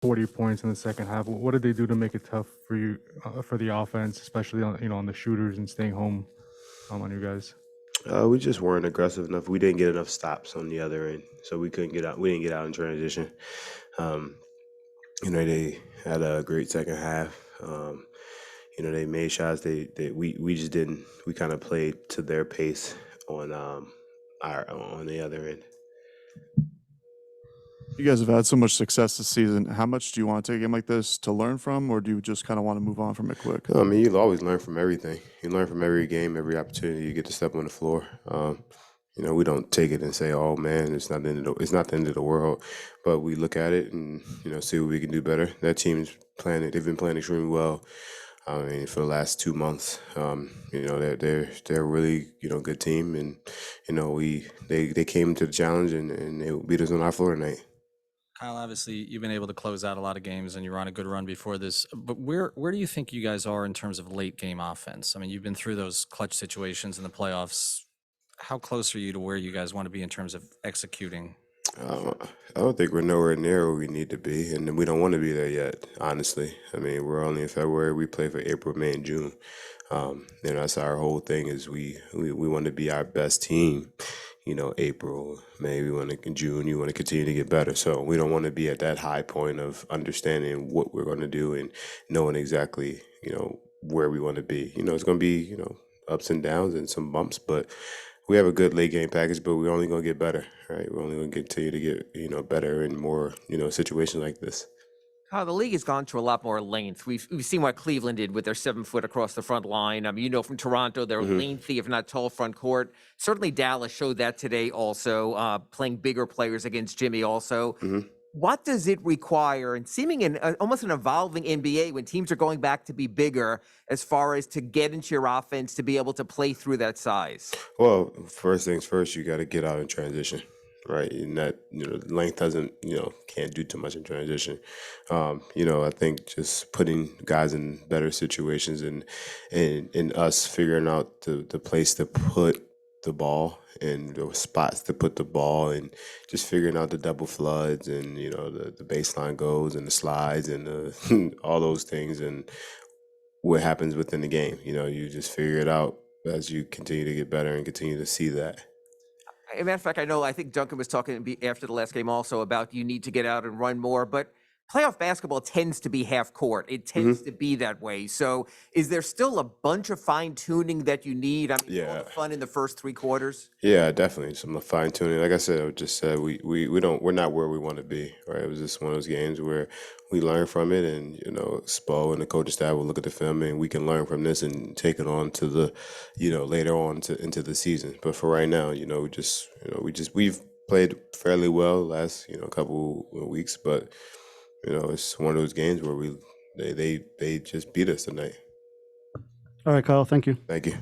40 points in the second half. What did they do to make it tough for you, for the offense, especially on the shooters and staying home on you guys? We just weren't aggressive enough. We didn't get enough stops on the other end, so we couldn't get out. We didn't get out in transition. Um, they had a great second half. They made shots. We just didn't. We kind of played to their pace on our on the other end. You guys have had so much success this season. How much do you want to take a game like this to learn from, or do you just kind of want to move on from it quick? I mean, you'll always learn from everything. You learn from every game, every opportunity you get to step on the floor. We don't take it and say, "Oh man, it's not the end of the world," but we look at it and see what we can do better. That team's playing. They've been playing extremely well. I mean, for the last 2 months, they're a really good team, and they came to the challenge and they beat us on our floor tonight. Kyle, obviously, you've been able to close out a lot of games, and you're on a good run before this. But where do you think you guys are in terms of late game offense? I mean, you've been through those clutch situations in the playoffs. How close are you to where you guys want to be in terms of executing? I don't think we're nowhere near where we need to be, and we don't want to be there yet. Honestly, I mean, we're only in February. We play for April, May, and June. That's our whole thing is we want to be our best team. April, May, we want to in June. You want to continue to get better. So we don't want to be at that high point of understanding what we're going to do and knowing exactly where we want to be. It's going to be ups and downs and some bumps, but we have a good late game package, but we're only going to get better, right? We're only going to continue to get better in more situations like this. The league has gone to a lot more length. We've seen what Cleveland did with their 7 foot across the front line. I mean, from Toronto, their lengthy, if not tall, front court. Certainly, Dallas showed that today. Also, playing bigger players against Jimmy. Also, what does it require? And seeming almost an evolving NBA when teams are going back to be bigger, as far as to get into your offense to be able to play through that size. Well, first things first, you got to get out in transition, right? And that length doesn't can't do too much in transition. I think just putting guys in better situations and us figuring out the place to put the ball and the spots to put the ball and just figuring out the double floods and the baseline goes and the slides and all those things and what happens within the game. You just figure it out as you continue to get better and continue to see that. As a matter of fact, I think Duncan was talking after the last game also about you need to get out and run more, but playoff basketball tends to be half court. It tends to be that way. So is there still a bunch of fine tuning that you need? I mean, all Yeah. the fun in the first 3 quarters. Yeah, definitely some fine tuning. Like I said, I just said we're not where we want to be. Right, it was just one of those games where we learn from it, and Spo and the coaching staff will look at the film and we can learn from this and take it on to the later on into the season. But for right now, we've played fairly well last couple of weeks, but it's one of those games where they just beat us tonight. All right, Kyle. Thank you. Thank you.